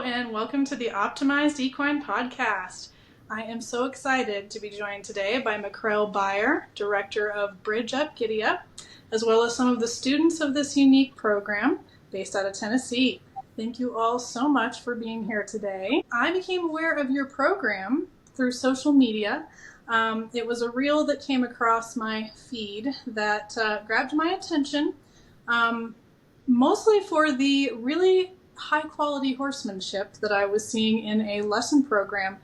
and welcome to the Optimized Equine Podcast. I am so excited to be joined today by McKrell Baier, Director of BridgeUP GiddyUP, as well as some of the students of this unique program based out of Tennessee. Thank you all so much for being here today. I became aware of your program through social media. It was a reel that came across my feed that grabbed my attention, mostly for the really high-quality horsemanship that I was seeing in a lesson program.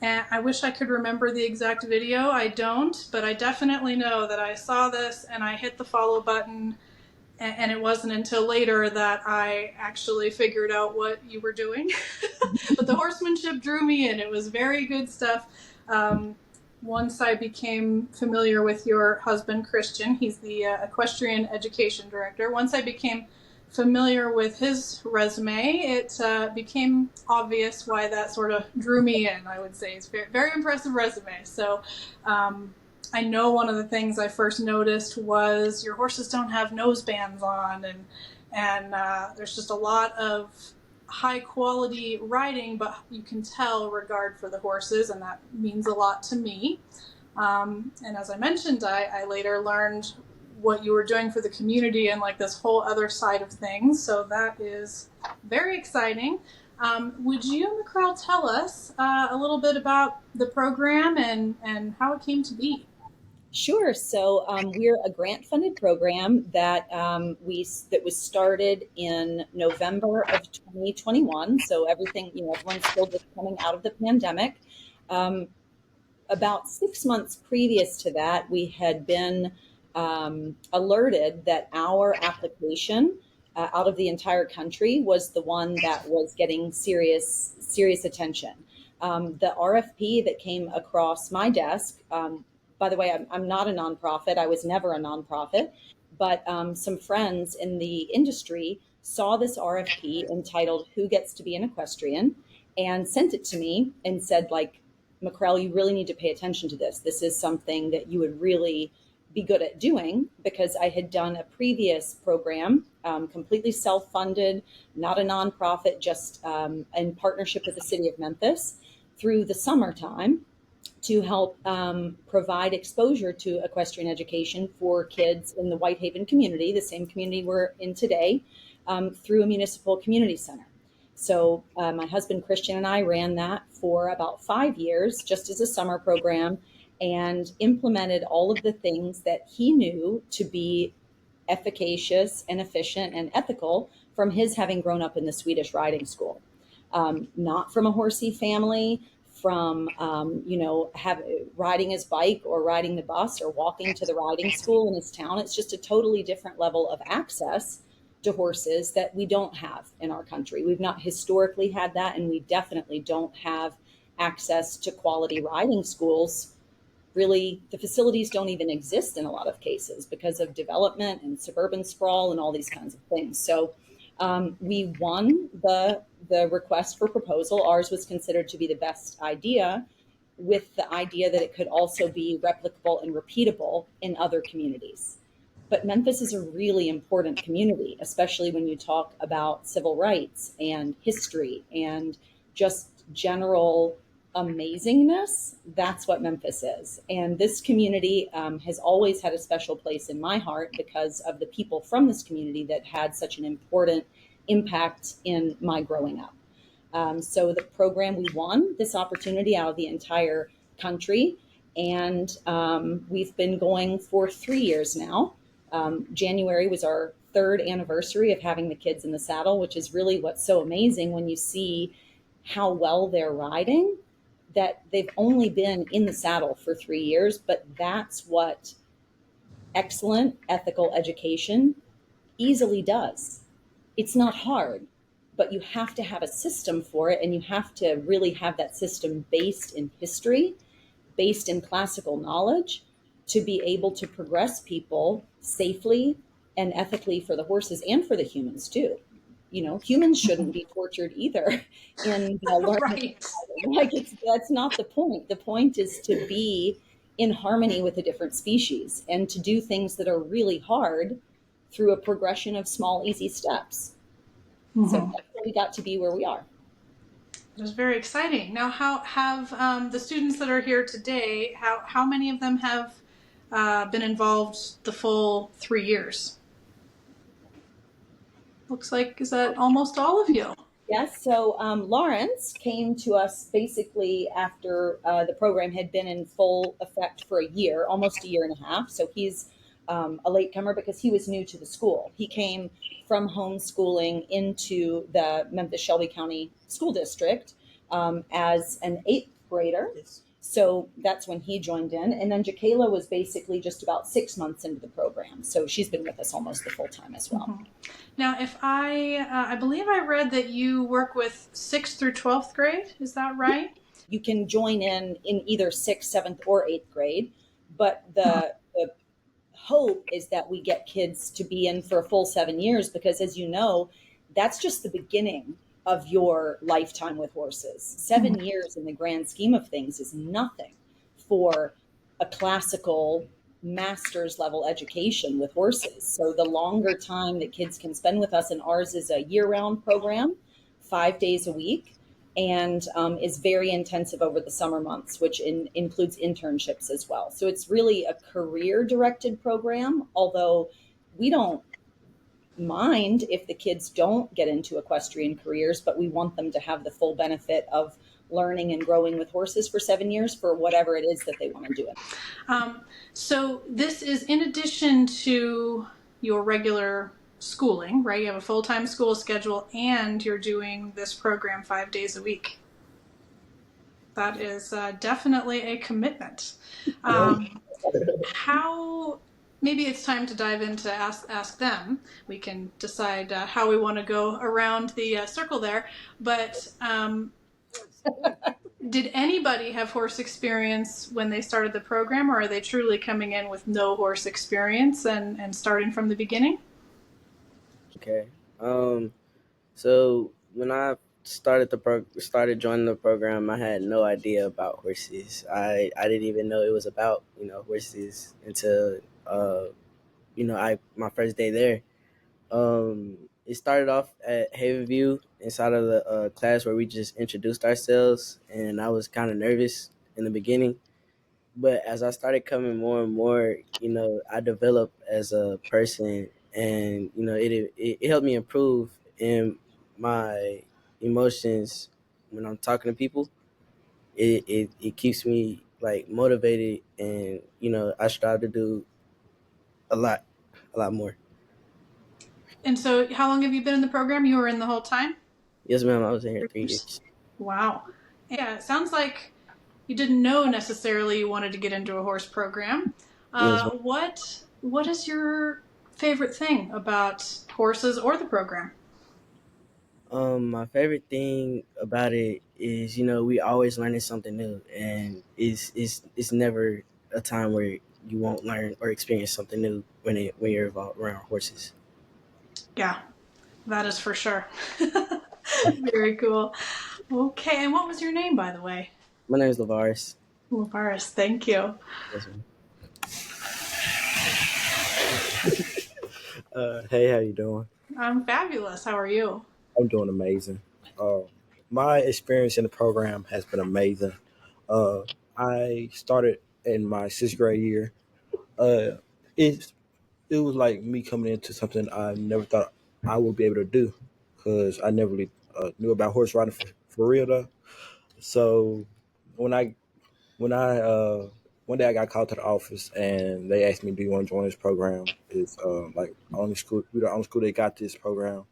And I wish I could remember the exact video. I don't, but I definitely know that I saw this and I hit the follow button, and it wasn't until later that I actually figured out what you were doing. But the horsemanship drew me in. It was very good stuff. Once I became familiar with your husband, Christian, he's the Equestrian Education Director. Once I became familiar with his resume, it became obvious why that sort of drew me in, I would say. It's very, very impressive resume. So I know one of the things I first noticed was your horses don't have nose bands on, and there's just a lot of high quality riding, but you can tell regard for the horses, and that means a lot to me. And as I mentioned, I later learned what you were doing for the community and like this whole other side of things. So that is very exciting. Would you, McKrell, tell us a little bit about the program and how it came to be? Sure. So we're a grant-funded program that was started in November of 2021. So everything, everyone's still just coming out of the pandemic. About 6 months previous to that, we had been alerted that our application out of the entire country was the one that was getting serious attention. The RFP that came across my desk, by the way, I'm not a nonprofit. I was never a nonprofit, but some friends in the industry saw this RFP entitled "Who Gets to Be an Equestrian?" and sent it to me and said, like, McKrell, you really need to pay attention to this. This is something that you would really be good at doing, because I had done a previous program, completely self-funded, not a nonprofit, just in partnership with the city of Memphis through the summertime to help provide exposure to equestrian education for kids in the Whitehaven community, the same community we're in today, through a municipal community center. So my husband, Christian, and I ran that for about 5 years, just as a summer program, and implemented all of the things that he knew to be efficacious and efficient and ethical from his having grown up in the Swedish riding school. Not from a horsey family, from, riding his bike or riding the bus or walking to the riding school in his town. It's just a totally different level of access to horses that we don't have in our country. We've not historically had that, and we definitely don't have access to quality riding schools. Really, the facilities don't even exist in a lot of cases because of development and suburban sprawl and all these kinds of things. So we won the request for proposal. Ours was considered to be the best idea, with the idea that it could also be replicable and repeatable in other communities. But Memphis is a really important community, especially when you talk about civil rights and history and just general amazingness. That's what Memphis is. And this community has always had a special place in my heart because of the people from this community that had such an important impact in my growing up. So the program, we won this opportunity out of the entire country, and we've been going for 3 years now. January was our 3rd anniversary of having the kids in the saddle, which is really what's so amazing when you see how well they're riding, that they've only been in the saddle for 3 years, but that's what excellent ethical education easily does. It's not hard, but you have to have a system for it, and you have to really have that system based in history, based in classical knowledge, to be able to progress people safely and ethically for the horses and for the humans too. Humans shouldn't be tortured either in learning. Right. That's not the point. The point is to be in harmony with a different species and to do things that are really hard through a progression of small, easy steps. Mm-hmm. So that's how we got to be where we are. It was very exciting. Now, how have the students that are here today, how many of them have been involved the full 3 years? Looks like, is that almost all of you? Yes, so Lawrence came to us basically after the program had been in full effect for a year, almost a year and a half. So he's a latecomer because he was new to the school. He came from homeschooling into the Memphis Shelby County School District as an eighth grader. Yes. So that's when he joined in. And then Jakayla was basically just about 6 months into the program. So she's been with us almost the full time as well. Mm-hmm. Now, if I believe I read that you work with 6th through 12th grade. Is that right? You can join in either 6th, 7th, or 8th grade. But the hope is that we get kids to be in for a full 7 years because, as you know, that's just the beginning of your lifetime with horses. 7 years in the grand scheme of things is nothing for a classical master's level education with horses. So the longer time that kids can spend with us, and ours is a year-round program, 5 days a week, and is very intensive over the summer months, which includes internships as well. So it's really a career-directed program, although we don't mind if the kids don't get into equestrian careers, but we want them to have the full benefit of learning and growing with horses for 7 years for whatever it is that they want to do. So this is in addition to your regular schooling, right? You have a full-time school schedule and you're doing this program 5 days a week. That is definitely a commitment. How, maybe it's time to dive into ask them. We can decide how we want to go around the circle there. But did anybody have horse experience when they started the program, or are they truly coming in with no horse experience and starting from the beginning? Okay. So when I started joining the program, I had no idea about horses. I didn't even know it was about, horses until my first day there. It started off at Havenview inside of the class where we just introduced ourselves, and I was kind of nervous in the beginning. But as I started coming more and more, I developed as a person, and it helped me improve in my emotions when I'm talking to people. It keeps me like motivated, and I strive to do a lot more. And so how long have you been in the program? You were in the whole time? Yes, ma'am. I was in here 3 years. Wow. Yeah, it sounds like you didn't know necessarily you wanted to get into a horse program. What is your favorite thing about horses or the program? My favorite thing about it is, we always learning something new, and it's never a time where you won't learn or experience something new when you're involved around horses. Yeah, that is for sure. Very cool. Okay, and what was your name, by the way? My name is Lavaris. Lavaris, thank you. Yes, ma'am. Hey, how you doing? I'm fabulous. How are you? I'm doing amazing. My experience in the program has been amazing. I started in my 6th grade year. Uh, it it was like me coming into something I never thought I would be able to do because I never really knew about horse riding for real though. So when I when I one day I got called to the office and they asked me, "Do you want to join this program?" It's like only school we're the only school that got this program.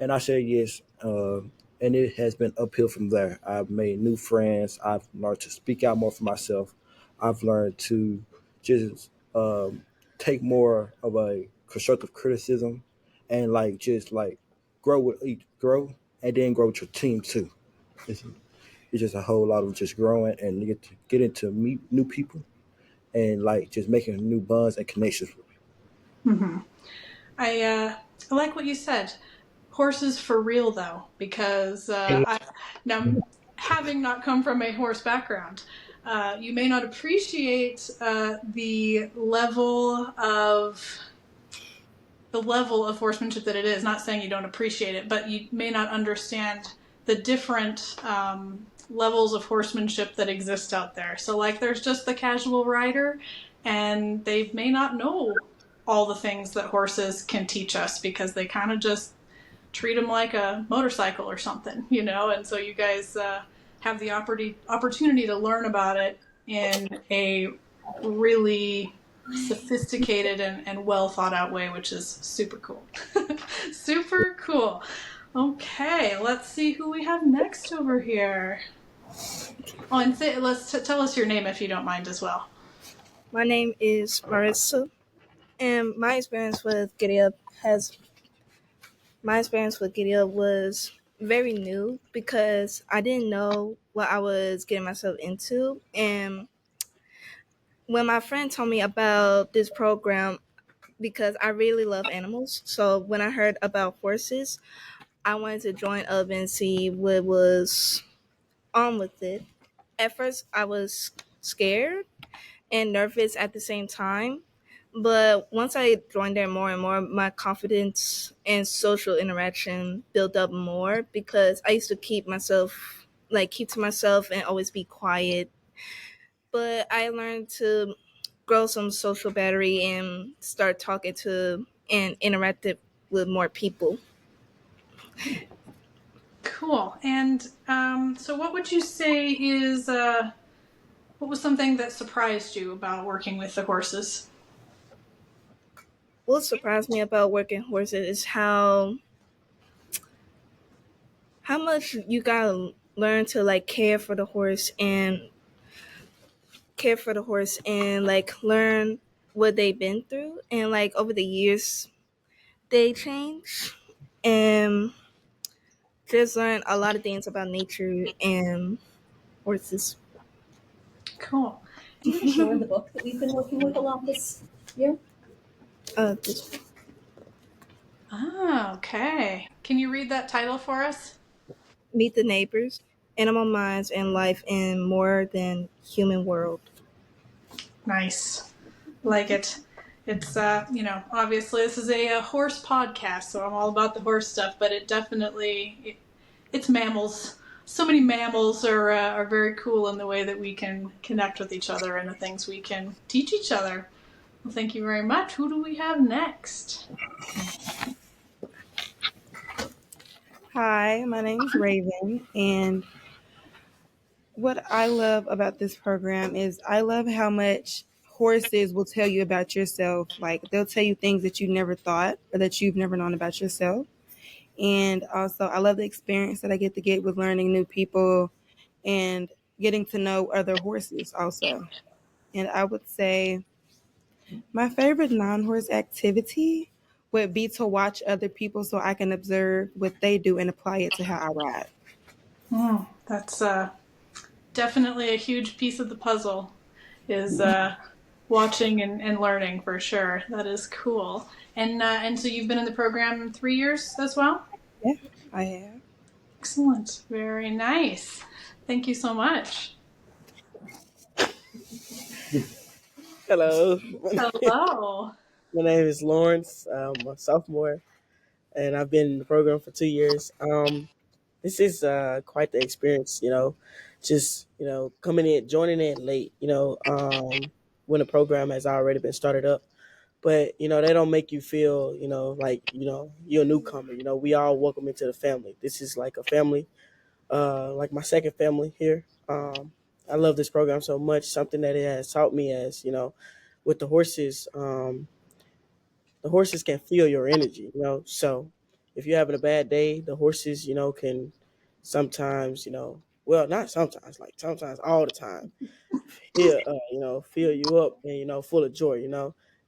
And I said yes, and it has been uphill from there. I've made new friends. I've learned to speak out more for myself. I've learned to just take more of a constructive criticism and just grow and then grow with your team too. It's, it's just a whole lot of just growing and you get into meet new people and like just making new bonds and connections. Mm-hmm. I like what you said. Horses for real, though, because now, having not come from a horse background, you may not appreciate the level of horsemanship that it is. Not saying you don't appreciate it, but you may not understand the different levels of horsemanship that exist out there. So like there's just the casual rider, and they may not know all the things that horses can teach us because they kind of just treat them like a motorcycle or something, you know? And so you guys have the opportunity to learn about it in a really sophisticated and well thought out way, which is super cool. Super cool. Okay, let's see who we have next over here. Oh, and tell us your name if you don't mind as well. My name is Marissa, and my experience with GiddyUP was very new because I didn't know what I was getting myself into. And when my friend told me about this program, because I really love animals, so when I heard about horses, I wanted to join up and see what was on with it. At first, I was scared and nervous at the same time. But once I joined there more and more, my confidence and social interaction built up more because I used to keep to myself and always be quiet. But I learned to grow some social battery and start talking to and interacting with more people. Cool. And so what would you say is, what was something that surprised you about working with the horses? What surprised me about working horses is how much you gotta learn to like care for the horse and like learn what they've been through, and like over the years they change, and just learn a lot of things about nature and horses. Cool. Do you want to share the book that we've been working with a lot this year? This Okay. Can you read that title for us? Meet the Neighbors: Animal Minds and Life in More Than Human World. Nice. Like it. It's, obviously this is a horse podcast, so I'm all about the horse stuff, but it definitely, it's mammals. So many mammals are very cool in the way that we can connect with each other and the things we can teach each other. Well, thank you very much. Who do we have next? Hi, my name is Raven, and what I love about this program is I love how much horses will tell you about yourself. Like they'll tell you things that you never thought or that you've never known about yourself. And also, I love the experience that I get to get with learning new people and getting to know other horses also. And I would say my favorite non-horse activity would be to watch other people so I can observe what they do and apply it to how I ride. That's definitely a huge piece of the puzzle, is watching and learning for sure. That is cool. And so you've been in the program 3 years as well? Yeah, I have. Excellent. Very nice. Thank you so much. Hello. Hello. My name is Lawrence. I'm a sophomore, and I've been in the program for 2 years. This is quite the experience, just, coming in, joining in late, when the program has already been started up. But, they don't make you feel, like, you're a newcomer. We all welcome into the family. This is like a family, like my second family here. I love this program so much. Something that it has taught me as, with the horses can feel your energy, So if you're having a bad day, the horses, can sometimes, well, not sometimes, like sometimes all the time, fill you up and, full of joy,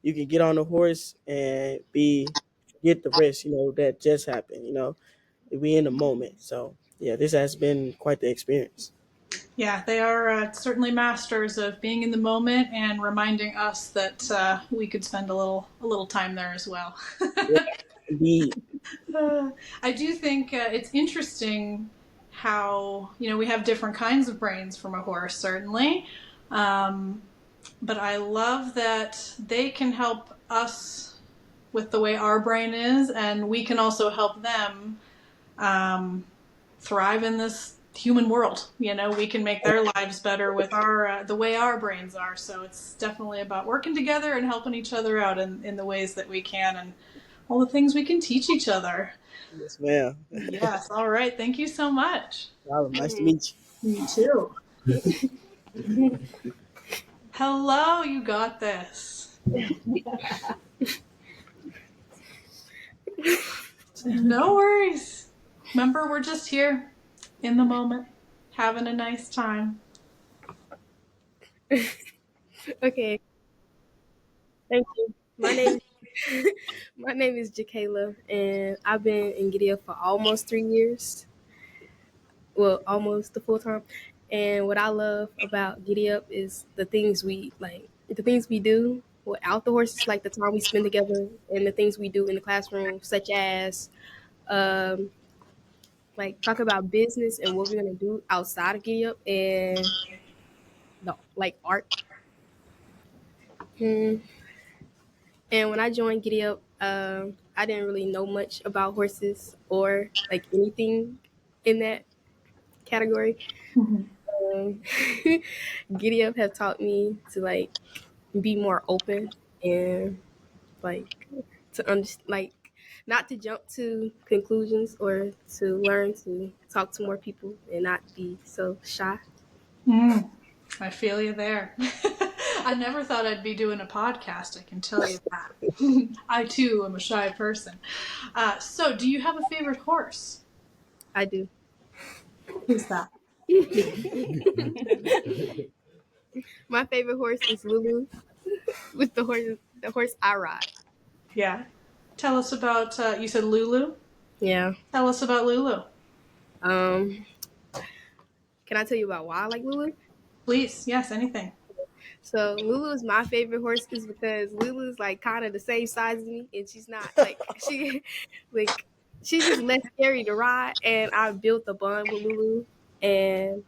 You can get on the horse and get the rest, that just happened, We in the moment. So yeah, this has been quite the experience. Yeah, they are certainly masters of being in the moment and reminding us that we could spend a little time there as well. Yeah, indeed. I do think it's interesting how, we have different kinds of brains from a horse, certainly. But I love that they can help us with the way our brain is, and we can also help them thrive in this human world. You know, we can make their lives better with our the way our brains are. So it's definitely about working together and helping each other out in the ways that we can, and all the things we can teach each other. Yes, ma'am. Yes. All right. Thank you so much. Wow, nice to meet you. You too. Hello, you got this. No worries. Remember, we're just here in the moment, having a nice time. Okay. Thank you. My name is Jakayla, and I've been in GiddyUP for almost 3 years. Well, almost the full time. And what I love about GiddyUP is the things we do without the horses, like the time we spend together, and the things we do in the classroom, such as like talk about business and what we're gonna do outside of GiddyUP, and no, like art. Mm. And when I joined GiddyUP, I didn't really know much about horses or like anything in that category. Um, GiddyUP have taught me to like be more open and like like not to jump to conclusions, or to learn to talk to more people and not be so shy. I feel you there. I never thought I'd be doing a podcast, I can tell you that. I too am a shy person. So do you have a favorite horse? I do. Who's that? My favorite horse is Lulu, with the horse I ride. Yeah. Tell us about, you said Lulu? Yeah. Tell us about Lulu. Can I tell you about why I like Lulu? Please, yes, anything. So Lulu is my favorite horse is because Lulu's like kind of the same size as me, and she's not like she's just less scary to ride. And I built a bond with Lulu, and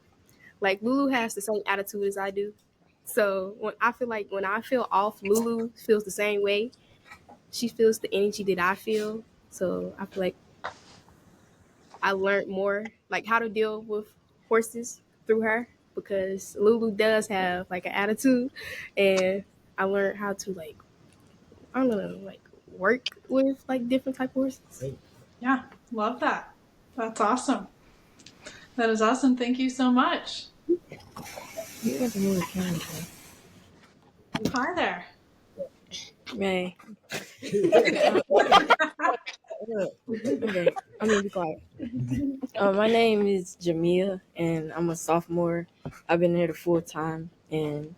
like Lulu has the same attitude as I do. So when I feel off, Lulu feels the same way. She feels the energy that I feel. So I feel like I learned more like how to deal with horses through her, because Lulu does have like an attitude, and I learned how to like, I don't know, like work with like different type of horses. Yeah, love that. That's awesome. That is awesome. Thank you so much. Hi there. May. Okay, I'm gonna be quiet. My name is Jamia, and I'm a sophomore. I've been here the full time, and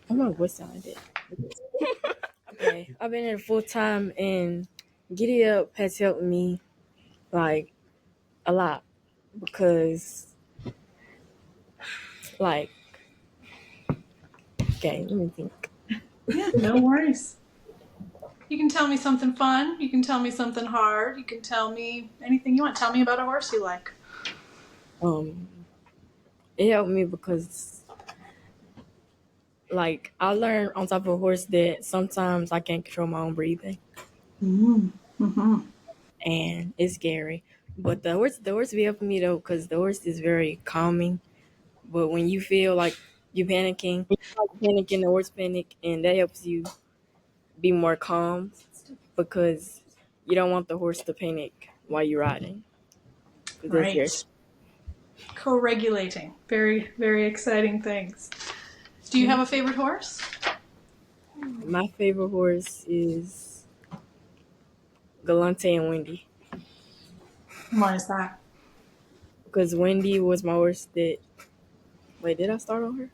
I'm on what side it? Okay, I've been here the full time, and GiddyUp has helped me like a lot, because like, okay, let me think. Yeah, no worries. You can tell me something fun. You can tell me something hard. You can tell me anything you want. Tell me about a horse you like. It helped me because like I learned on top of a horse that sometimes I can't control my own breathing. Mm-hmm. And it's scary. But the horse be helping me though, because the horse is very calming. But when you feel like you're panicking, the horse panic, and that helps you be more calm, because you don't want the horse to panic while you're riding. Right. Co-regulating. Very, very exciting things. Do you have a favorite horse? My favorite horse is Galante and Wendy. Why is that? Because Wendy was my horse that... Wait, did I start on her?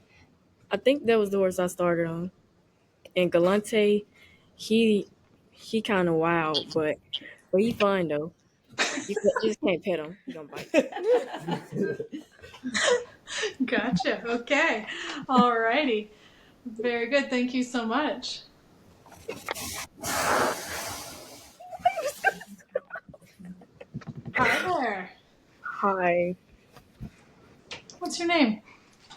I think that was the horse I started on. And Galante, he kind of wild, but he fun though. You just can't pet him. He's gonna bite. Gotcha. Okay. All righty. Very good. Thank you so much. Hi there. Hi, What's your name?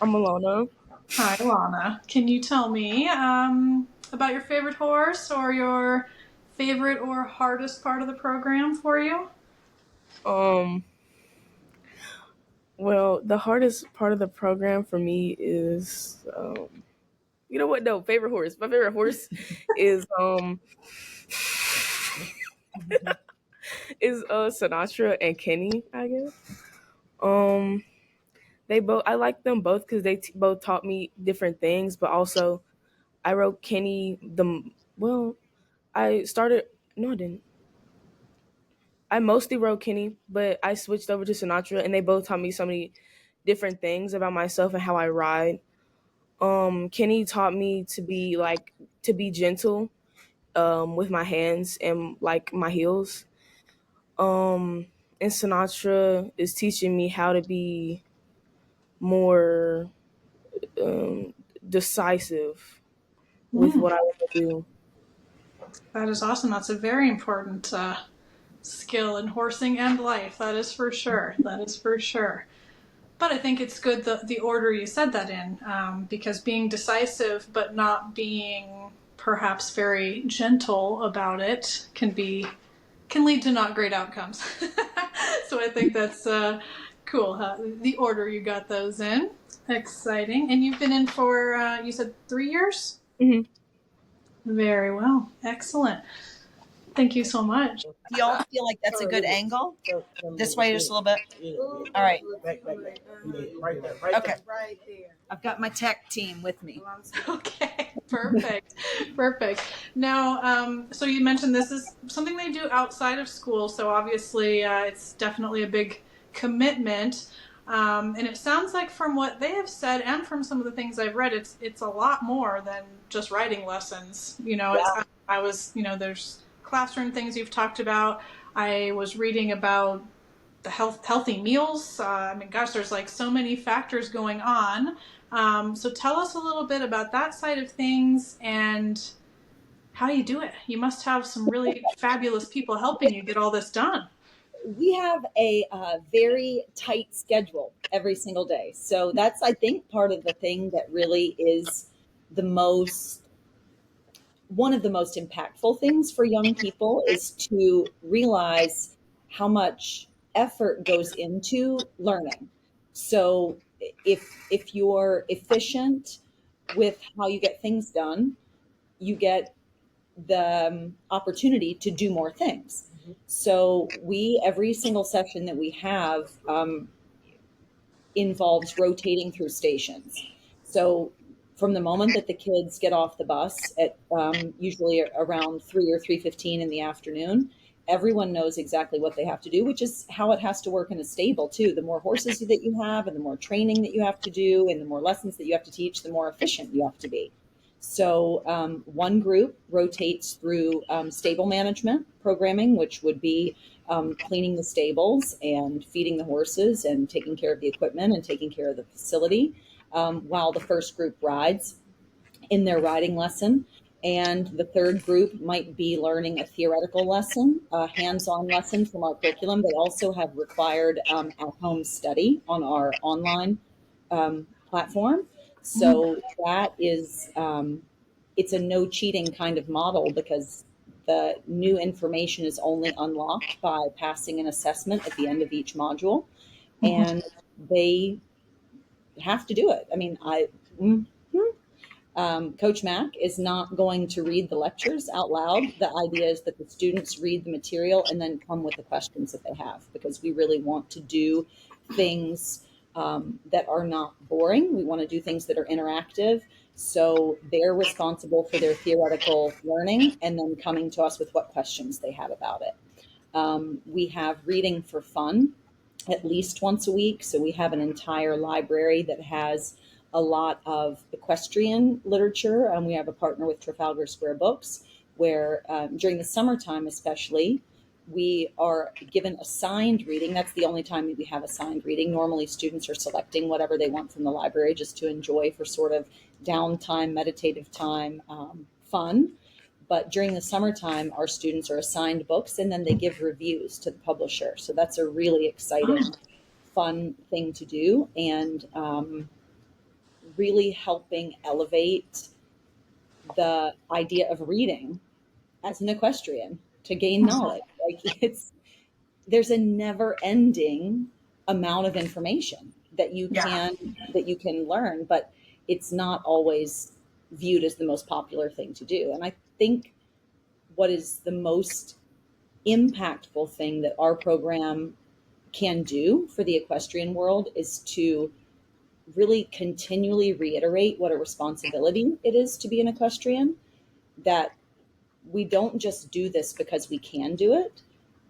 I'm Alana. Hi, Lana. Can you tell me about your favorite horse, or your favorite or hardest part of the program for you? Well, the hardest part of the program for me is, you know what? No, favorite horse. My favorite horse is Sinatra and Kenny, I guess. Um, they both, I like them both because they both taught me different things, but also I rode Kenny well, I started, no, I didn't. I mostly rode Kenny, but I switched over to Sinatra, and they both taught me so many different things about myself and how I ride. Kenny taught me to be gentle with my hands and like my heels. And Sinatra is teaching me how to be more um, decisive with what I want to do. That is awesome. That's a very important skill in horsing and life. That is for sure. That is for sure. But I think it's good the order you said that in, because being decisive but not being perhaps very gentle about it can lead to not great outcomes. So I think that's cool. The order you got those in, exciting. And you've been in for you said 3 years. Mm-hmm. Very well, excellent. Thank you so much. Do y'all feel like that's a good angle? This way, just a little bit. All right. Okay. Right there. I've got my tech team with me. Okay, perfect, perfect. Now, so you mentioned this is something they do outside of school, so obviously it's definitely a big commitment. And it sounds like from what they have said and from some of the things I've read, it's a lot more than just riding lessons. You know, there's classroom things you've talked about. I was reading about the healthy meals. I mean, gosh, there's like so many factors going on. So tell us a little bit about that side of things and how you do it. You must have some really fabulous people helping you get all this done. We have a very tight schedule every single day. So that's, I think, part of the thing that really is one of the most impactful things for young people is to realize how much effort goes into learning. So if you're efficient with how you get things done, you get the opportunity to do more things. So every single session that we have involves rotating through stations. So from the moment that the kids get off the bus at usually around 3 or 3:15 in the afternoon, everyone knows exactly what they have to do, which is how it has to work in a stable too. The more horses that you have and the more training that you have to do and the more lessons that you have to teach, the more efficient you have to be. So one group rotates through stable management programming, which would be cleaning the stables and feeding the horses and taking care of the equipment and taking care of the facility, while the first group rides in their riding lesson. And the third group might be learning a theoretical lesson, a hands-on lesson from our curriculum. They also have required at-home study on our online platform. So that is, it's a no cheating kind of model because the new information is only unlocked by passing an assessment at the end of each module. And they have to do it. I mean, Coach Mack is not going to read the lectures out loud. The idea is that the students read the material and then come with the questions that they have, because we really want to do things that are not boring. We want to do things that are interactive. So they're responsible for their theoretical learning and then coming to us with what questions they have about it. We have reading for fun at least once a week. So we have an entire library that has a lot of equestrian literature. We have a partner with Trafalgar Square Books where during the summertime especially, we are given assigned reading. That's the only time that we have assigned reading. Normally students are selecting whatever they want from the library just to enjoy for sort of downtime, meditative time, fun. But during the summertime, our students are assigned books and then they give reviews to the publisher. So that's a really exciting, fun thing to do, and really helping elevate the idea of reading as an equestrian to gain knowledge. Like there's a never ending amount of information that you can learn, but it's not always viewed as the most popular thing to do. And I think what is the most impactful thing that our program can do for the equestrian world is to really continually reiterate what a responsibility it is to be an equestrian, that we don't just do this because we can do it.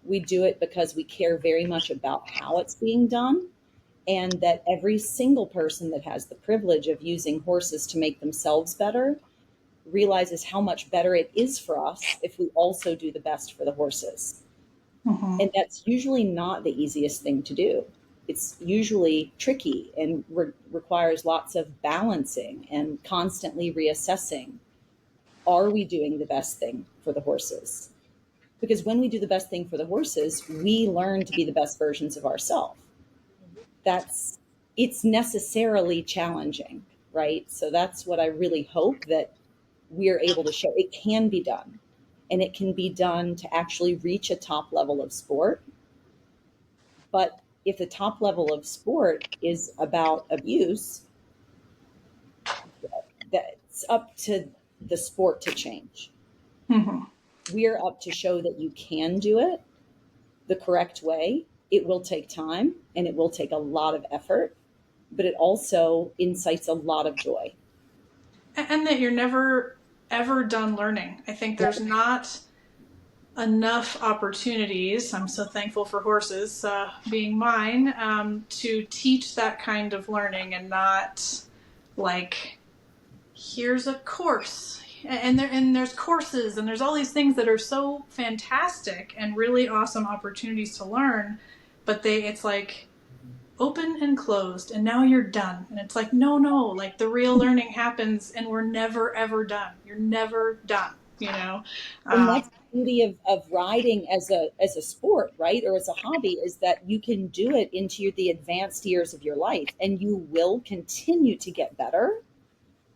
We do it because we care very much about how it's being done, and that every single person that has the privilege of using horses to make themselves better realizes how much better it is for us if we also do the best for the horses. Mm-hmm. And that's usually not the easiest thing to do. It's usually tricky and requires lots of balancing and constantly reassessing. Are we doing the best thing for the horses? Because when we do the best thing for the horses, we learn to be the best versions of ourselves. It's necessarily challenging, right? So that's what I really hope that we're able to show. It can be done, and it can be done to actually reach a top level of sport. But if the top level of sport is about abuse, that's up to the sport to change. Mm-hmm. We're up to show that you can do it the correct way. It will take time and it will take a lot of effort, but it also incites a lot of joy. And that you're never, ever done learning. I think there's not enough opportunities, I'm so thankful for horses being mine, to teach that kind of learning, and not like, here's a course, and there's courses, and there's all these things that are so fantastic and really awesome opportunities to learn, but it's like open and closed, and now you're done. And it's like, no, like the real learning happens, and we're never, ever done. You're never done, you know? And that's the beauty of riding as a sport, right? Or as a hobby, is that you can do it into the advanced years of your life, and you will continue to get better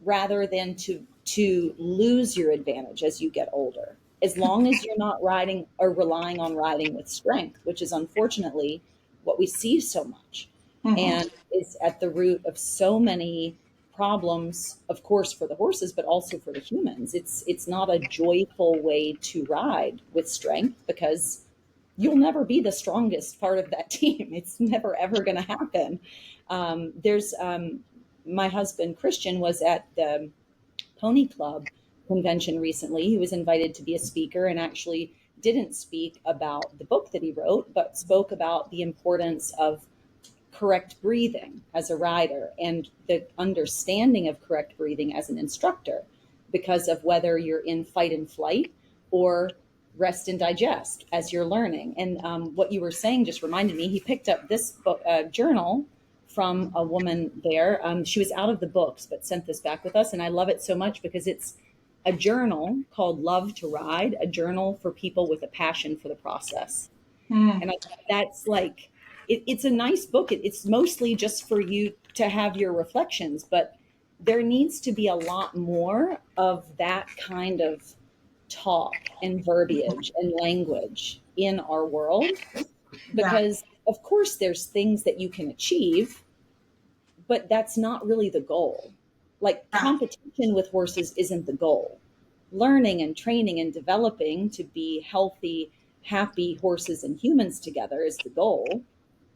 rather than to lose your advantage as you get older. As long as you're not riding or relying on riding with strength, which is unfortunately what we see so much. Mm-hmm. And it's at the root of so many problems, of course, for the horses, but also for the humans. It's not a joyful way to ride with strength, because you'll never be the strongest part of that team. It's never, ever going to happen. My husband, Christian, was at the Pony Club convention recently. He was invited to be a speaker, and actually didn't speak about the book that he wrote, but spoke about the importance of correct breathing as a rider and the understanding of correct breathing as an instructor, because of whether you're in fight and flight or rest and digest as you're learning. And what you were saying just reminded me, he picked up this book, journal from a woman there. She was out of the books, but sent this back with us. And I love it so much because it's a journal called Love to Ride, a journal for people with a passion for the process. And that's like, it's a nice book. It's mostly just for you to have your reflections, but there needs to be a lot more of that kind of talk and verbiage and language in our world, because of course there's things that you can achieve, but that's not really the goal. Like, competition with horses isn't the goal. Learning and training and developing to be healthy, happy horses and humans together is the goal.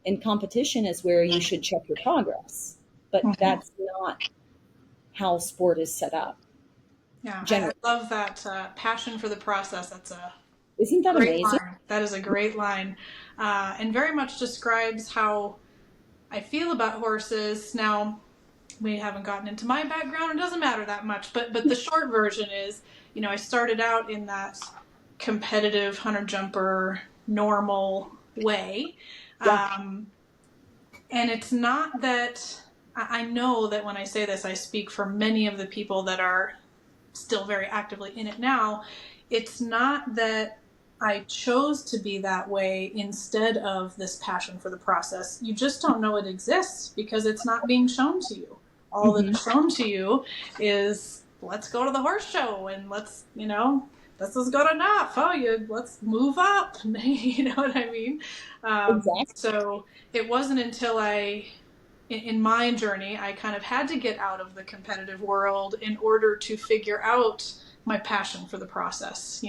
And competition is where you should check your progress. But that's not how sport is set up. Yeah, generally. I love that passion for the process. Isn't that great amazing? Line. That is a great line, and very much describes how I feel about horses. Now, we haven't gotten into my background. It doesn't matter that much, but the short version is, I started out in that competitive hunter jumper normal way. And it's not that, I know that when I say this, I speak for many of the people that are still very actively in it now. It's not that I chose to be that way instead of this passion for the process. You just don't know it exists because it's not being shown to you. All that is shown to you is let's go to the horse show and let's, this is good enough. Let's move up. You know what I mean? Exactly. So it wasn't until in my journey, I kind of had to get out of the competitive world in order to figure out my passion for the process,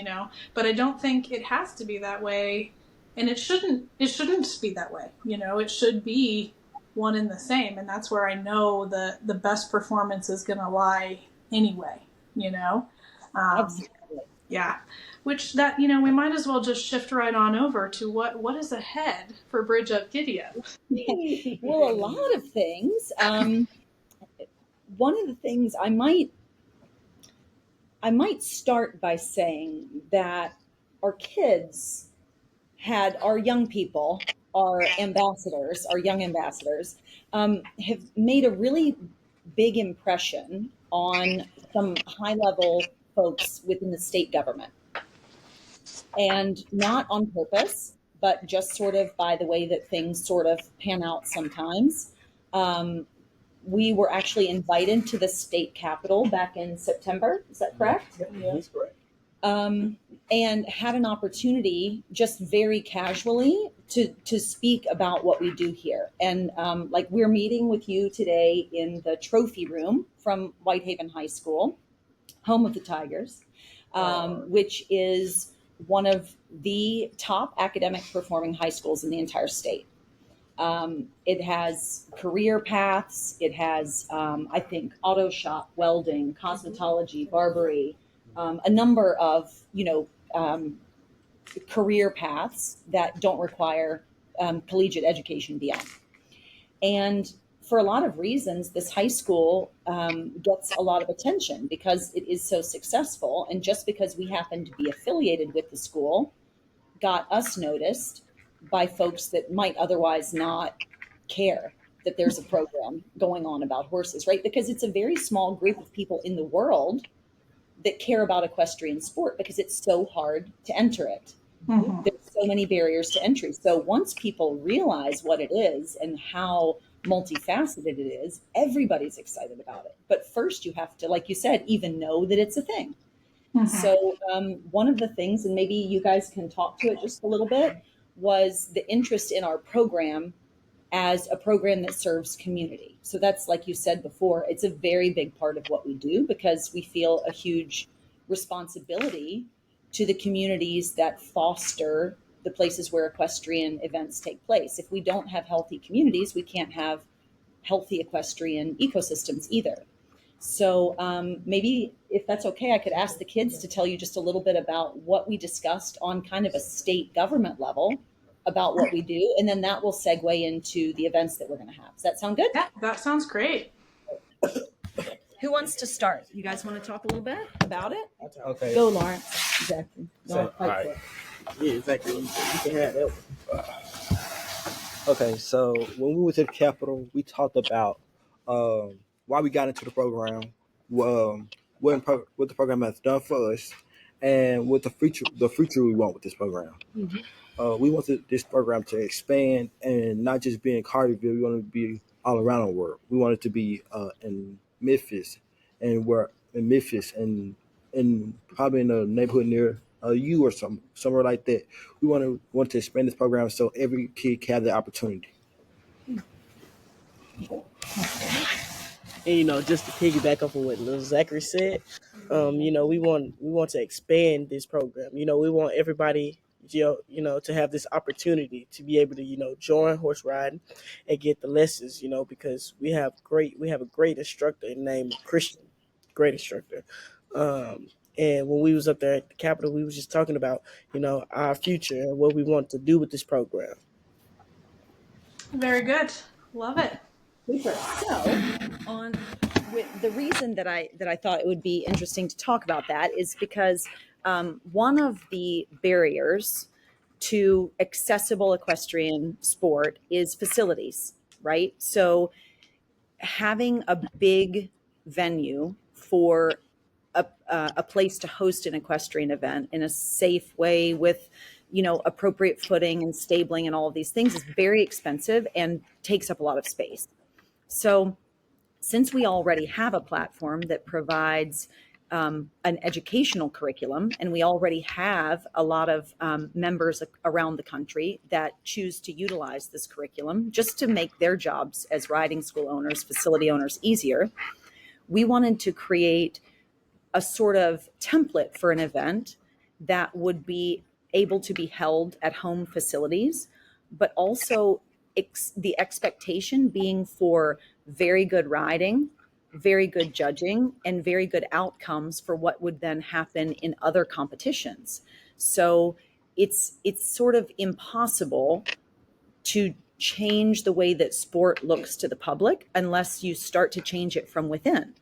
but I don't think it has to be that way. And it shouldn't be that way. It should be one and the same. And that's where I know the best performance is going to lie anyway, Absolutely. Yeah. Which that, we might as well just shift right on over to what is ahead for BridgeUP GiddyUP. Well, a lot of things. One of the things I might start by saying that our young people, our young ambassadors, have made a really big impression on some high-level folks within the state government. And not on purpose, but just sort of by the way that things sort of pan out sometimes. We were actually invited to the state capitol back in September. Is that correct? Yeah, that's correct. And had an opportunity just very casually to speak about what we do here. And like we're meeting with you today in the trophy room from Whitehaven High School, home of the Tigers, which is one of the top academic performing high schools in the entire state. It has career paths. It has, I think, auto shop, welding, cosmetology, barbery, a number of, career paths that don't require collegiate education beyond. And for a lot of reasons, this high school gets a lot of attention because it is so successful. And just because we happen to be affiliated with the school got us noticed by folks that might otherwise not care that there's a program going on about horses, right? Because it's a very small group of people in the world that care about equestrian sport because it's so hard to enter it. Mm-hmm. There's so many barriers to entry. So once people realize what it is and how multifaceted it is, everybody's excited about it. But first you have to, like you said, even know that it's a thing. Mm-hmm. So one of the things, and maybe you guys can talk to it just a little bit, was the interest in our program as a program that serves community. So that's, like you said before, it's a very big part of what we do because we feel a huge responsibility to the communities that foster the places where equestrian events take place. If we don't have healthy communities, we can't have healthy equestrian ecosystems either. So maybe if that's okay, I could ask the kids to tell you just a little bit about what we discussed on kind of a state government level about what we do, and then that will segue into the events that we're going to have. Does that sound good? Yeah, that sounds great. Who wants to start? You guys want to talk a little bit about it? Okay. Go, Lawrence. Exactly. So, all right. Yeah, exactly. You can have that one. Okay, so when we went to the Capitol, we talked about why we got into the program, what the program has done for us, and what the future we want with this program. Mm-hmm. We want this program to expand and not just be in Carterville. We want it to be all around the world. We want it to be in Memphis, and probably in a neighborhood near you or somewhere like that. We want to expand this program so every kid can have the opportunity. And just to piggyback off of what Lil Zachary said, we want to expand this program. We want everybody to have this opportunity to be able to, join horse riding and get the lessons, because we have a great instructor named Christian, great instructor. And when we was up there at the Capitol, we was just talking about, our future and what we want to do with this program. Very good. Love it. Super. So with the reason that I thought it would be interesting to talk about that is because one of the barriers to accessible equestrian sport is facilities, right? So having a big venue for a place to host an equestrian event in a safe way with, appropriate footing and stabling and all of these things is very expensive and takes up a lot of space. So since we already have a platform that provides an educational curriculum, and we already have a lot of members around the country that choose to utilize this curriculum just to make their jobs as riding school owners, facility owners easier. We wanted to create a sort of template for an event that would be able to be held at home facilities, but also the expectation being for very good riding, very good judging, and very good outcomes for what would then happen in other competitions. So it's sort of impossible to change the way that sport looks to the public unless you start to change it from within.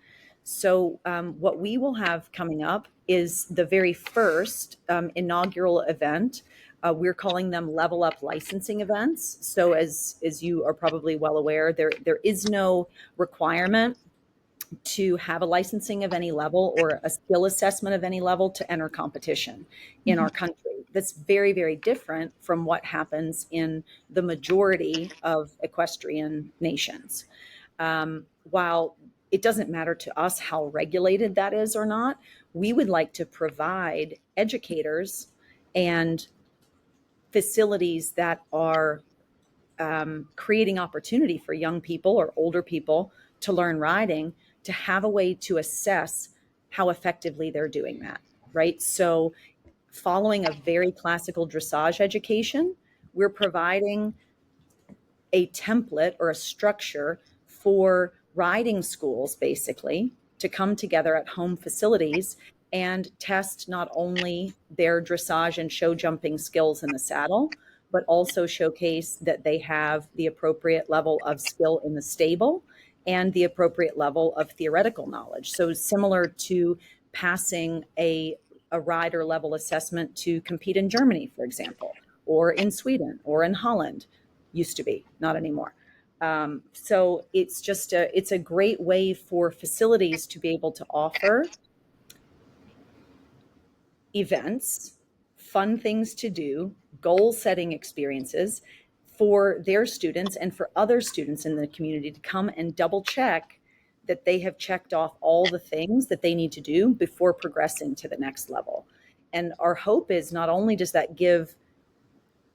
So what we will have coming up is the very first inaugural event. We're calling them Level Up licensing events. So as you are probably well aware, there is no requirement to have a licensing of any level or a skill assessment of any level to enter competition in our country. That's very, very different from what happens in the majority of equestrian nations. While it doesn't matter to us how regulated that is or not, we would like to provide educators and facilities that are creating opportunity for young people or older people to learn riding, to have a way to assess how effectively they're doing that, right? So following a very classical dressage education, we're providing a template or a structure for riding schools, basically, to come together at home facilities and test not only their dressage and show jumping skills in the saddle, but also showcase that they have the appropriate level of skill in the stable and the appropriate level of theoretical knowledge. So similar to passing a rider level assessment to compete in Germany, for example, or in Sweden or in Holland, used to be, not anymore. So it's just it's a great way for facilities to be able to offer events, fun things to do, goal setting experiences for their students and for other students in the community to come and double check that they have checked off all the things that they need to do before progressing to the next level. And our hope is not only does that give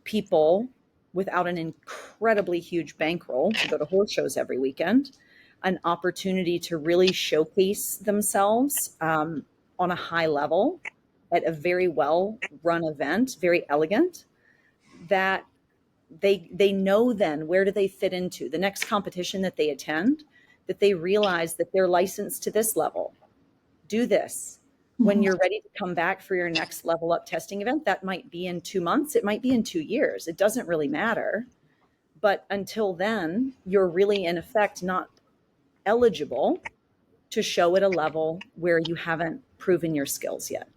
people without an incredibly huge bankroll to go to horse shows every weekend an opportunity to really showcase themselves on a high level at a very well run event, very elegant, that they know then where do they fit into the next competition that they attend, that they realize that they're licensed to this level. Do this. When you're ready to come back for your next level up testing event, that might be in 2 months, it might be in 2 years. It doesn't really matter. But until then, you're really in effect not eligible to show at a level where you haven't proven your skills yet.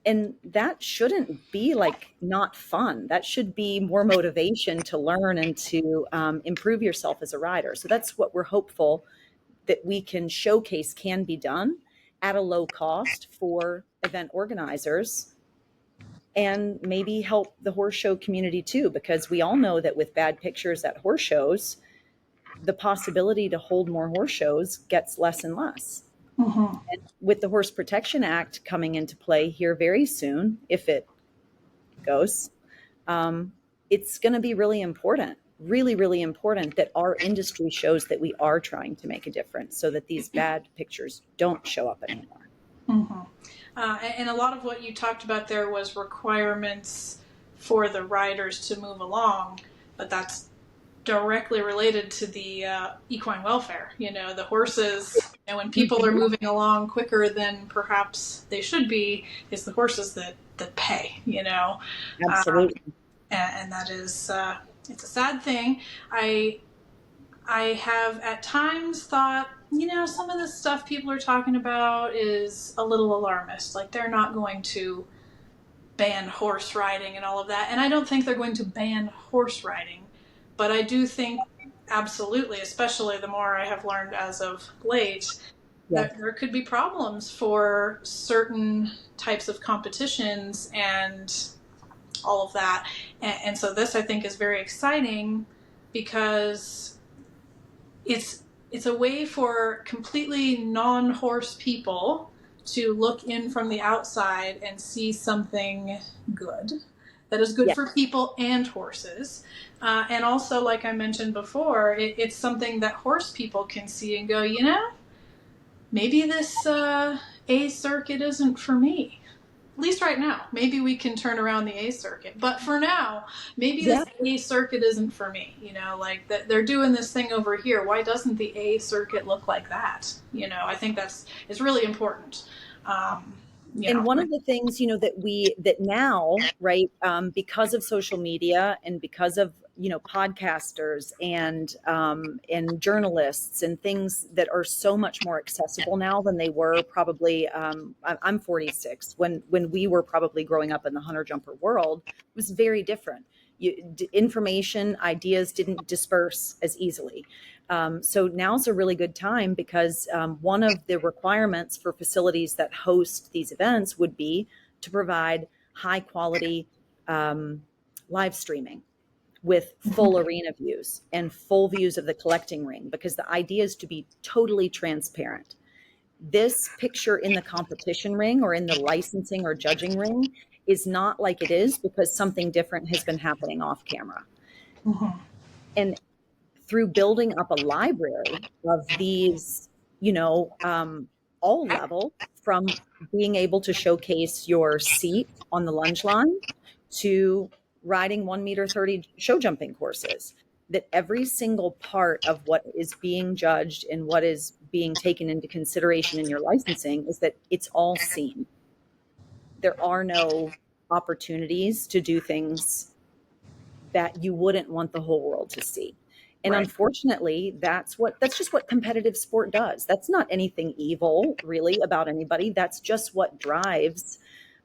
And that shouldn't be like not fun. That should be more motivation to learn and to improve yourself as a rider. So that's what we're hopeful that we can showcase can be done at a low cost for event organizers, and maybe help the horse show community too, because we all know that with bad pictures at horse shows, the possibility to hold more horse shows gets less and less. And with the Horse Protection Act coming into play here very soon, if it goes, it's going to be really important, really, really important that our industry shows that we are trying to make a difference so that these bad pictures don't show up anymore. And a lot of what you talked about there was requirements for the riders to move along, but that's directly related to the equine welfare. You know, the horses, and when people are moving along quicker than perhaps they should be, it's the horses that pay, you know. Absolutely. And that is, it's a sad thing. I have at times thought, you know, some of the stuff people are talking about is a little alarmist. Like, they're not going to ban horse riding and all of that. And I don't think they're going to ban horse riding. But I do think, absolutely, especially the more I have learned as of late, that there could be problems for certain types of competitions and all of that. And so this, I think, is very exciting because it's a way for completely non-horse people to look in from the outside and see something good that is good for people and horses. And also, like I mentioned before, it's something that horse people can see and go, you know, maybe this A circuit isn't for me. At least right now. Maybe we can turn around the A circuit. But for now, maybe this A circuit isn't for me. You know, like they're doing this thing over here. Why doesn't the A circuit look like that? You know, I think it's really important. And one of the things, you know, that now, right, because of social media and because of, you know, podcasters and journalists and things that are so much more accessible now than they were probably, I'm 46, when we were probably growing up in the hunter jumper world, it was very different. Information, ideas didn't disperse as easily. So now's a really good time because one of the requirements for facilities that host these events would be to provide high quality live streaming with full arena views and full views of the collecting ring, because the idea is to be totally transparent. This picture in the competition ring or in the licensing or judging ring is not like it is because something different has been happening off camera. And through building up a library of these, you know, all level, from being able to showcase your seat on the lunge line to riding 1.30 meter show jumping courses, that every single part of what is being judged and what is being taken into consideration in your licensing is that it's all seen. There are no opportunities to do things that you wouldn't want the whole world to see. And unfortunately, that's just what competitive sport does. That's not anything evil really about anybody. That's just what drives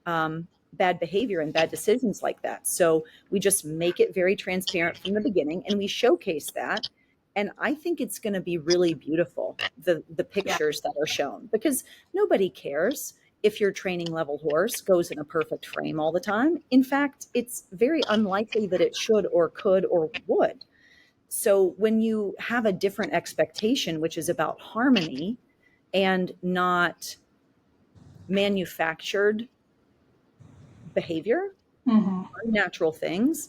bad behavior and bad decisions like that. So we just make it very transparent from the beginning and we showcase that. And I think it's going to be really beautiful, the pictures that are shown, because nobody cares if your training level horse goes in a perfect frame all the time. In fact, it's very unlikely that it should or could or would. So when you have a different expectation, which is about harmony and not manufactured behavior, unnatural things,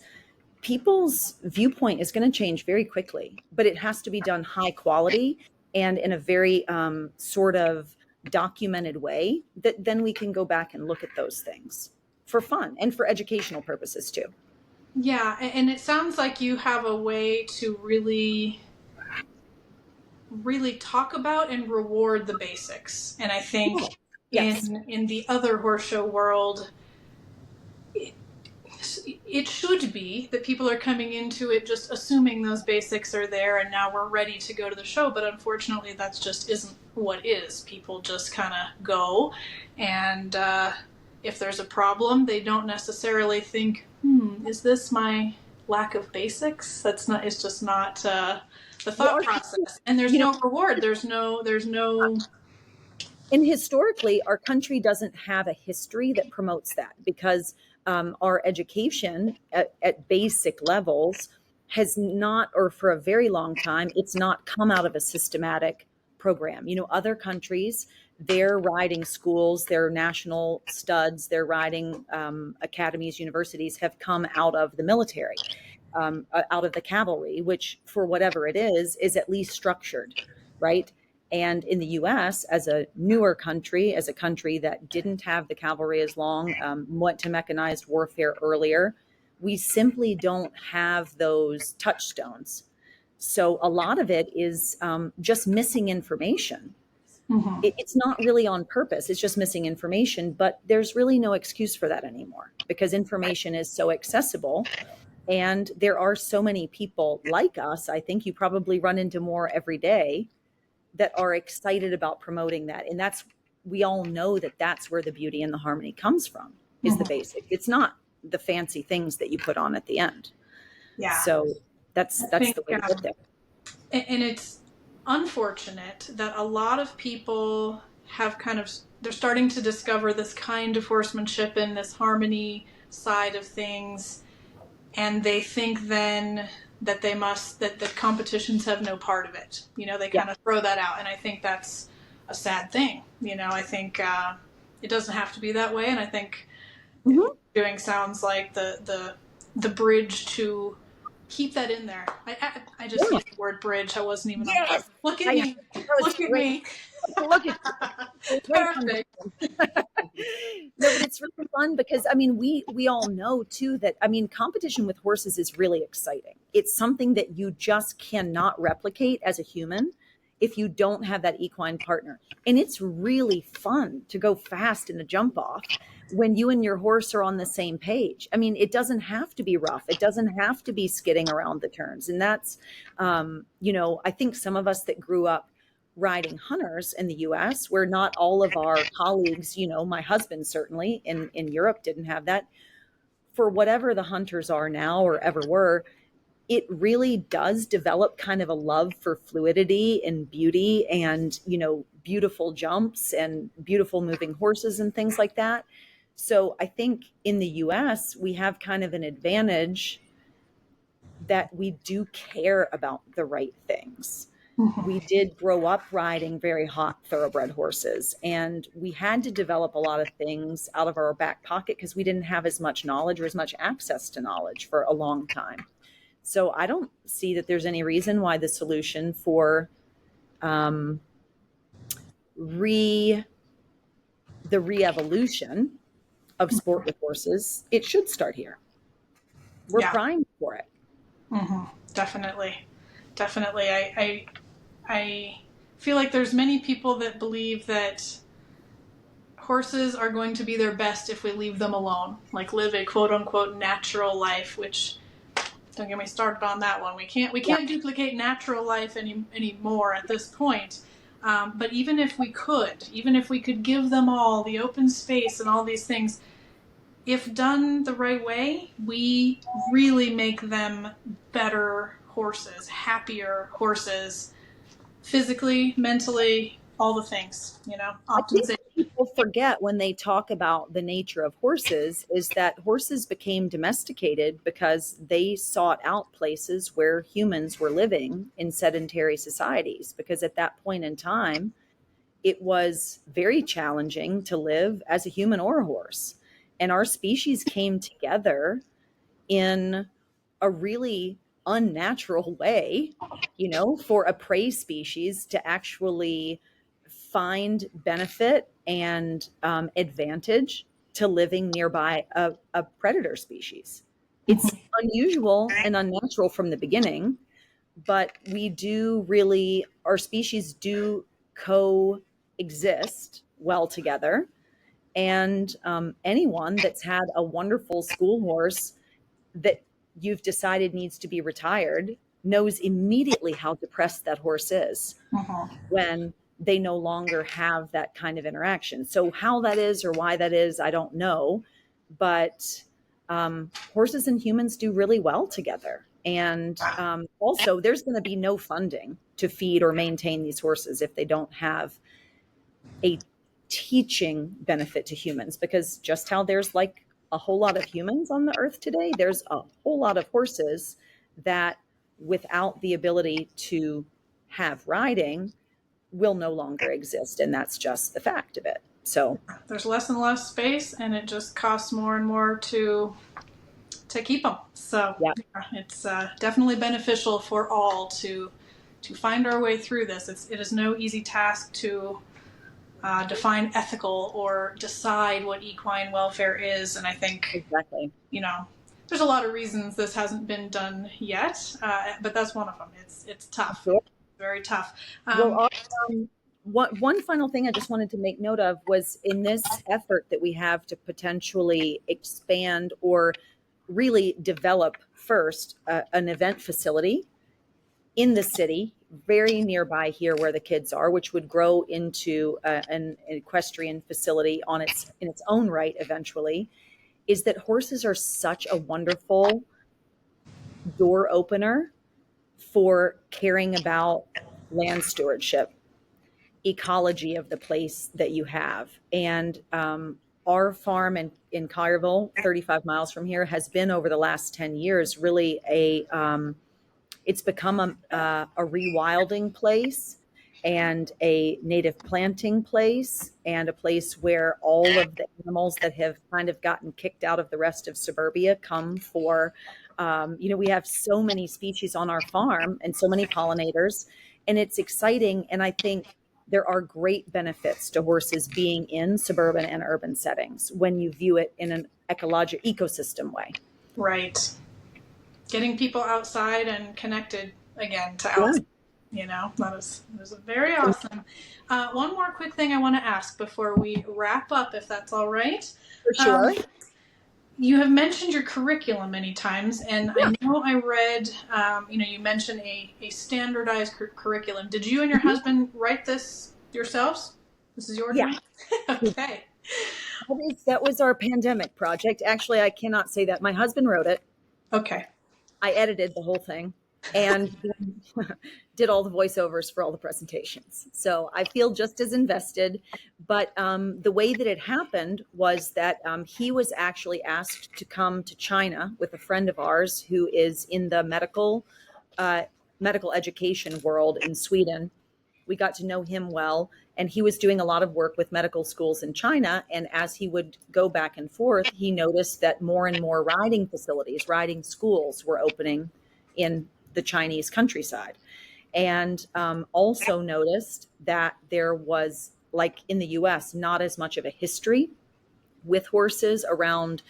people's viewpoint is going to change very quickly, but it has to be done high quality and in a very sort of documented way that then we can go back and look at those things for fun and for educational purposes too. Yeah, and it sounds like you have a way to really talk about and reward the basics. And I think in the other horse show world, it should be that people are coming into it just assuming those basics are there and now we're ready to go to the show. But unfortunately, that just isn't what is. People just kind of go, and if there's a problem, they don't necessarily think, is this my lack of basics? It's just not the thought process. And there's no reward. There's no. And historically, our country doesn't have a history that promotes that, because our education at basic levels has not, or for a very long time, it's not come out of a systematic program. You know, other countries, their riding schools, their national studs, their riding academies, universities have come out of the military, out of the cavalry, which for whatever it is at least structured, right? And in the US, as a newer country, as a country that didn't have the cavalry as long, went to mechanized warfare earlier, we simply don't have those touchstones. So a lot of it is just missing information. It's not really on purpose. It's just missing information, but there's really no excuse for that anymore because information is so accessible. And there are so many people like us. I think you probably run into more every day that are excited about promoting that. And we all know that that's where the beauty and the harmony comes from, is the basic. It's not the fancy things that you put on at the end. Yeah. So that's the way to get there. And it's unfortunate that a lot of people have they're starting to discover this kind of horsemanship and this harmony side of things. And they think then that that competitions have no part of it. You know, they kind of throw that out. And I think that's a sad thing. You know, I think it doesn't have to be that way. And I think Mhm. doing sounds like the bridge to keep that in there. I just Yeah. used the word bridge. I wasn't even on Yes. purpose. Look at I- me. that was Look at great. me. Look at you. Great Perfect. No, but it's really fun because, I mean, we all know too that, I mean, competition with horses is really exciting. It's something that you just cannot replicate as a human if you don't have that equine partner. And it's really fun to go fast in a jump off when you and your horse are on the same page. I mean, it doesn't have to be rough. It doesn't have to be skidding around the turns. And that's, you know, I think some of us that grew up riding hunters in the US, where not all of our colleagues, you know, my husband certainly in Europe didn't have that. For whatever the hunters are now or ever were, it really does develop kind of a love for fluidity and beauty and, you know, beautiful jumps and beautiful moving horses and things like that. So I think in the US, we have kind of an advantage that we do care about the right things. We did grow up riding very hot thoroughbred horses, and we had to develop a lot of things out of our back pocket because we didn't have as much knowledge or as much access to knowledge for a long time. So I don't see that there's any reason why the solution for the re-evolution of sport with horses, it should start here. We're Yeah. primed for it. Definitely. Definitely. I feel like there's many people that believe that horses are going to be their best if we leave them alone, like live a quote unquote natural life, which don't get me started on that one. We can't duplicate natural life anymore at this point. But even if we could give them all the open space and all these things, if done the right way, we really make them better horses, happier horses, physically, mentally, all the things, you know, I think optimization. what people forget when they talk about the nature of horses is that horses became domesticated because they sought out places where humans were living in sedentary societies, because at that point in time, it was very challenging to live as a human or a horse. And our species came together in a really unnatural way, you know, for a prey species to actually find benefit and advantage to living nearby a predator species. It's unusual and unnatural from the beginning, but we do really, our species do coexist well together. And anyone that's had a wonderful school horse that you've decided needs to be retired knows immediately how depressed that horse is when they no longer have that kind of interaction. So how that is or why that is, I don't know. But horses and humans do really well together. And also, there's going to be no funding to feed or maintain these horses if they don't have a teaching benefit to humans, because just how there's like a whole lot of humans on the earth today, there's a whole lot of horses that without the ability to have riding will no longer exist. And that's just the fact of it. So there's less and less space, and it just costs more and more to keep them. So yeah, it's definitely beneficial for all to find our way through this. It is no easy task to define ethical or decide what equine welfare is. And I think, exactly, you know, there's a lot of reasons this hasn't been done yet, but that's one of them. It's tough. Sure. Very tough. One final thing I just wanted to make note of was in this effort that we have to potentially expand or really develop first an event facility in the city, very nearby here where the kids are, which would grow into an equestrian facility in its own right eventually, is that horses are such a wonderful door opener for caring about land stewardship, ecology of the place that you have. And our farm in Collierville, 35 miles from here, has been over the last 10 years really it's become a rewilding place. and a native planting place and a place where all of the animals that have kind of gotten kicked out of the rest of suburbia come for, we have so many species on our farm and so many pollinators, and it's exciting. And I think there are great benefits to horses being in suburban and urban settings when you view it in an ecological ecosystem way. Right. Getting people outside and connected again to outside. That was very awesome. One more quick thing I want to ask before we wrap up, if that's all right. For sure. You have mentioned your curriculum many times, and I know I read, you mentioned a standardized curriculum. Did you and your husband write this yourselves? This is your doing? Okay. That was our pandemic project. Actually, I cannot say that. My husband wrote it. Okay. I edited the whole thing and did all the voiceovers for all the presentations. So I feel just as invested. But the way that it happened was that he was actually asked to come to China with a friend of ours who is in the medical education world in Sweden. We got to know him well, and he was doing a lot of work with medical schools in China. And as he would go back and forth, he noticed that more and more riding facilities, riding schools were opening in the Chinese countryside. And also noticed that there was, like in the US, not as much of a history with horses around,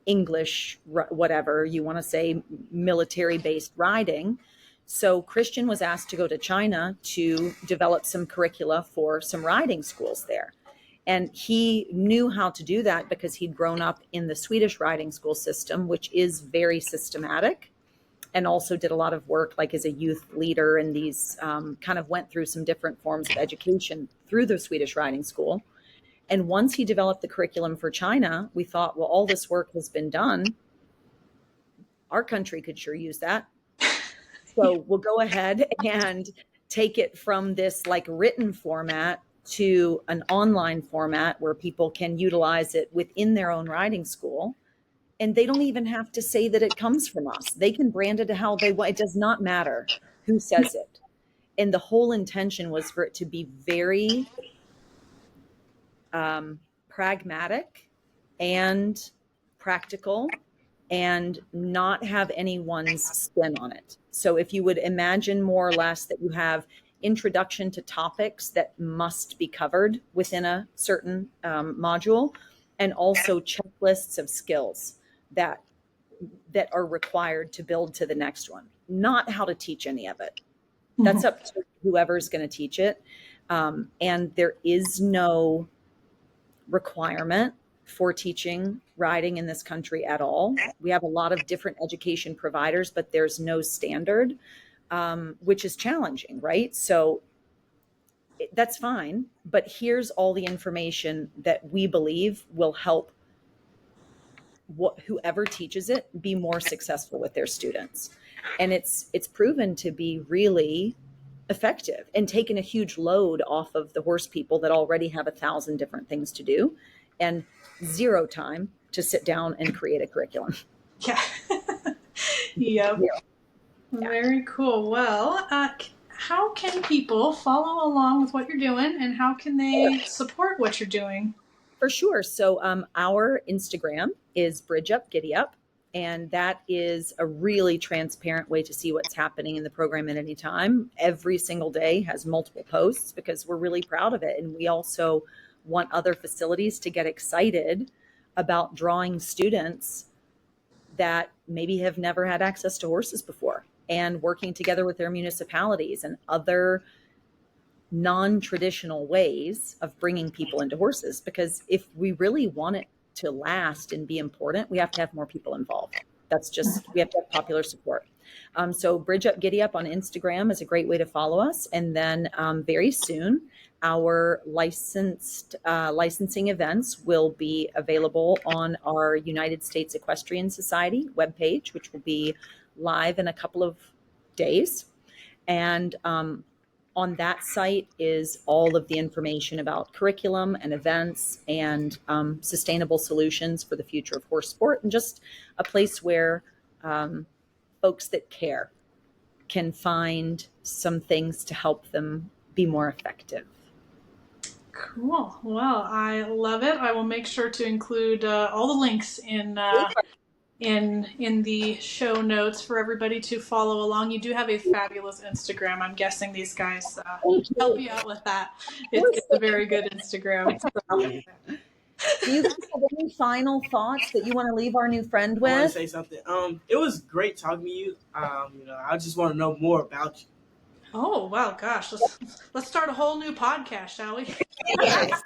English, whatever you want to say, military-based riding. So Christian was asked to go to China to develop some curricula for some riding schools there. And he knew how to do that because he'd grown up in the Swedish riding school system, which is very systematic, and also did a lot of work like as a youth leader, and these kind of went through some different forms of education through the Swedish riding school. And once he developed the curriculum for China, we thought, well, all this work has been done. Our country could sure use that. So we'll go ahead and take it from this like written format to an online format where people can utilize it within their own riding school. And they don't even have to say that it comes from us. They can brand it how they want. It does not matter who says it. And the whole intention was for it to be very pragmatic and practical and not have anyone's spin on it. So if you would imagine more or less that you have introduction to topics that must be covered within a certain module, and also checklists of skills that are required to build to the next one, not how to teach any of it. That's up to whoever's going to teach it. And there is no requirement for teaching riding in this country at all. We have a lot of different education providers, but there's no standard, which is challenging, right? So that's fine, but here's all the information that we believe will help whoever teaches it be more successful with their students. And it's proven to be really effective and taken a huge load off of the horse people that already have 1,000 different things to do and zero time to sit down and create a curriculum. Yeah. Yep. Yeah. Very cool. Well, how can people follow along with what you're doing, and how can they support what you're doing? For sure. So our Instagram is BridgeUP GiddyUP, and that is a really transparent way to see what's happening in the program at any time. Every single day has multiple posts because we're really proud of it. And we also want other facilities to get excited about drawing students that maybe have never had access to horses before, and working together with their municipalities and other non-traditional ways of bringing people into horses. Because if we really want it to last and be important, we have to have more people involved. That's just, we have to have popular support. So BridgeUP GiddyUp on Instagram is a great way to follow us. And then very soon, our licensing events will be available on our United States Equestrian Society webpage, which will be live in a couple of days. And on that site is all of the information about curriculum and events and sustainable solutions for the future of horse sport, and just a place where folks that care can find some things to help them be more effective. Cool. Well, I love it. I will make sure to include all the links in the show notes for everybody to follow along. You do have a fabulous Instagram. I'm guessing these guys help you out with that. It's a very good Instagram. So. Do you guys have any final thoughts that you want to leave our new friend I want to with? say something. It was great talking to you. I just want to know more about you. Oh, wow, gosh. Let's start a whole new podcast, shall we? Yes.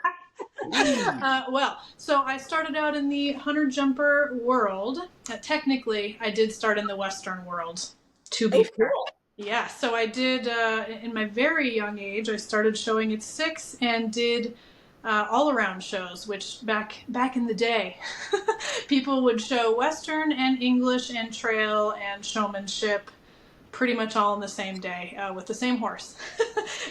Well, so I started out in the hunter jumper world. Technically, I did start in the Western world, to be fair. Cool. Yeah, so I did, in my very young age, I started showing at 6 and did all-around shows, which back in the day, people would show Western and English and trail and showmanship pretty much all in the same day with the same horse.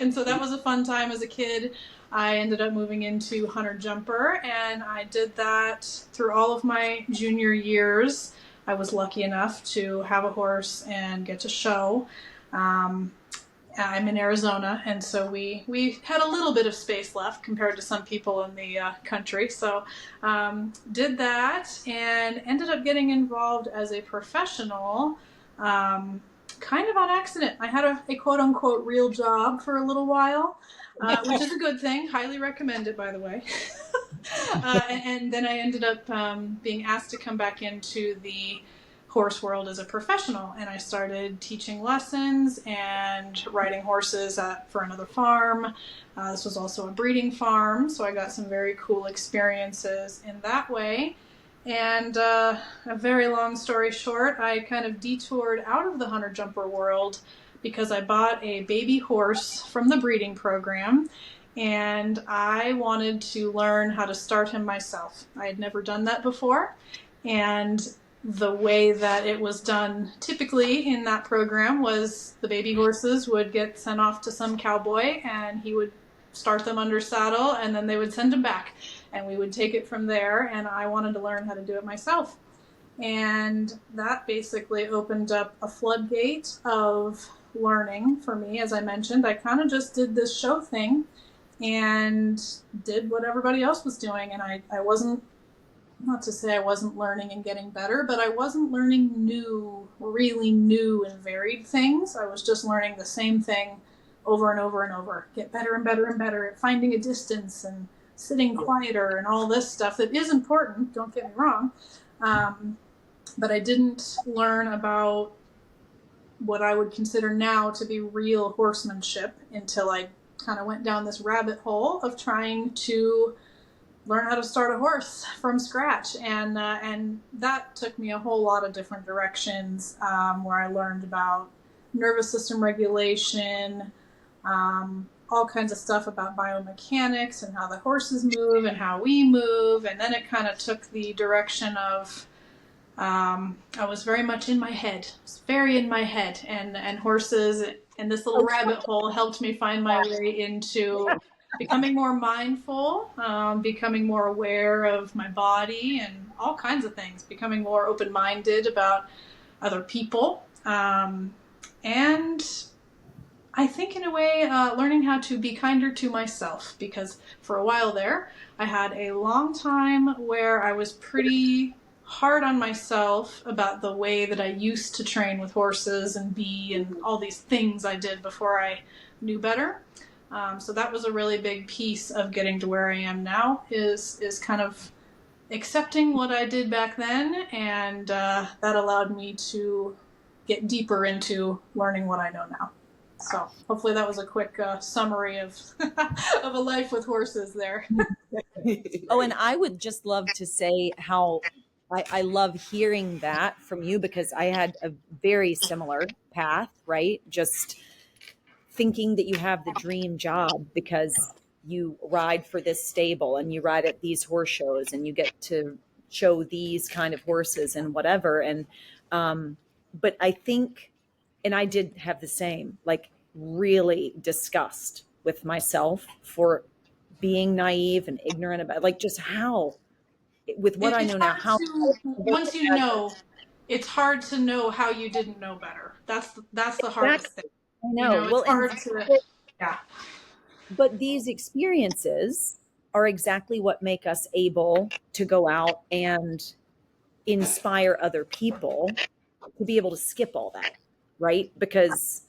And so that was a fun time as a kid. I ended up moving into hunter jumper, and I did that through all of my junior years. I was lucky enough to have a horse and get to show. I'm in Arizona, and so we had a little bit of space left compared to some people in the country. So did that and ended up getting involved as a professional kind of on accident. I had a quote-unquote real job for a little while, which is a good thing. Highly recommend it, by the way. And then I ended up being asked to come back into the horse world as a professional, and I started teaching lessons and riding horses for another farm. This was also a breeding farm, so I got some very cool experiences in that way. And a very long story short, I kind of detoured out of the hunter jumper world because I bought a baby horse from the breeding program, and I wanted to learn how to start him myself. I had never done that before, and the way that it was done typically in that program was the baby horses would get sent off to some cowboy, and he would start them under saddle, and then they would send them back, and we would take it from there. And I wanted to learn how to do it myself, and that basically opened up a floodgate of learning for me. As I mentioned, I kind of just did this show thing and did what everybody else was doing, and I wasn't, not to say I wasn't learning and getting better, but I wasn't learning really new and varied things. I was just learning the same thing over and over and over, get better and better and better at finding a distance and sitting quieter and all this stuff that is important, don't get me wrong. But I didn't learn about what I would consider now to be real horsemanship until I kind of went down this rabbit hole of trying to learn how to start a horse from scratch. And that took me a whole lot of different directions, where I learned about nervous system regulation, all kinds of stuff about biomechanics and how the horses move and how we move. And then it kind of took the direction of, I was very much in my head. I was very in my head, and horses and this little rabbit hole helped me find my way into becoming more mindful, becoming more aware of my body and all kinds of things, becoming more open-minded about other people. And I think in a way, learning how to be kinder to myself, because for a while there, I had a long time where I was pretty hard on myself about the way that I used to train with horses and all these things I did before I knew better. So that was a really big piece of getting to where I am now, is kind of accepting what I did back then, and that allowed me to get deeper into learning what I know now. So hopefully that was a quick summary of of a life with horses there. Oh, and I would just love to say how I love hearing that from you, because I had a very similar path, right? Just thinking that you have the dream job because you ride for this stable and you ride at these horse shows and you get to show these kind of horses and whatever. And, but I think, and I did have the same, like really disgust with myself for being naive and ignorant about, like, just how, with what I know now, how once you know, it's hard to know how you didn't know better. That's the hardest thing. I know. It's hard to, yeah. But these experiences are exactly what make us able to go out and inspire other people to be able to skip all that, right? Because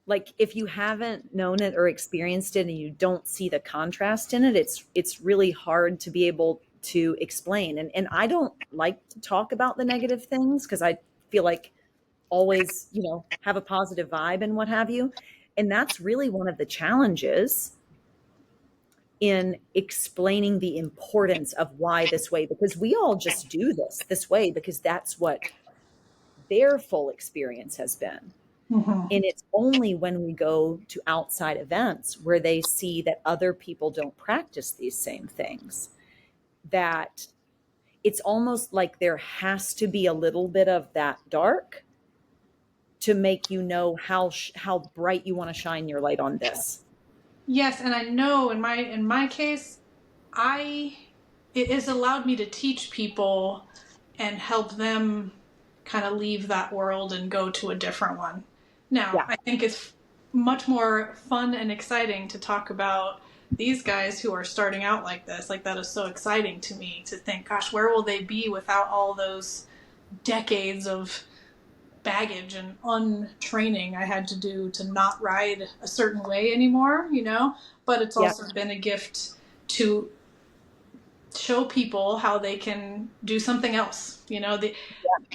like if you haven't known it or experienced it and you don't see the contrast in it, it's really hard to be able to explain. And I don't like to talk about the negative things because I feel like always, have a positive vibe and what have you. And that's really one of the challenges in explaining the importance of why this way, because we all just do this way because that's what their full experience has been. Mm-hmm. And it's only when we go to outside events where they see that other people don't practice these same things that it's almost like there has to be a little bit of that dark to make you know how bright you want to shine your light on this. Yes, and I know in my case, it has allowed me to teach people and help them kind of leave that world and go to a different one. Now, yeah. I think it's much more fun and exciting to talk about these guys who are starting out like this. Like, that is so exciting to me to think, gosh, where will they be without all those decades of baggage and untraining I had to do to not ride a certain way anymore, but it's also been a gift to show people how they can do something else.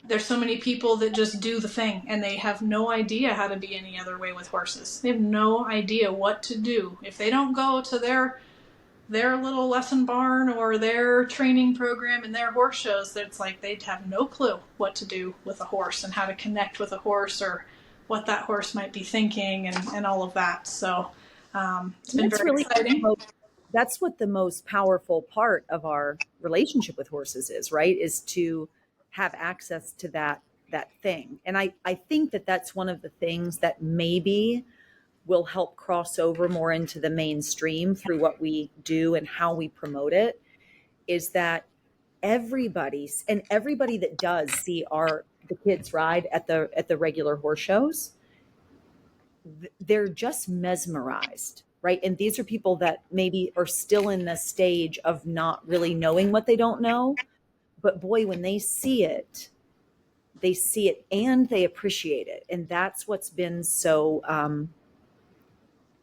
There's so many people that just do the thing and they have no idea how to be any other way with horses. They have no idea what to do. If they don't go to their little lesson barn or their training program and their horse shows, it's like they'd have no clue what to do with a horse and how to connect with a horse or what that horse might be thinking and all of that. So it's been very exciting. That's what the most powerful part of our relationship with horses is, right? Is to have access to that thing. And I think that that's one of the things that maybe will help cross over more into the mainstream through what we do and how we promote it, is that everybody that does see the kids ride at the regular horse shows, they're just mesmerized, right? And these are people that maybe are still in the stage of not really knowing what they don't know. But boy, when they see it and they appreciate it. And that's what's been so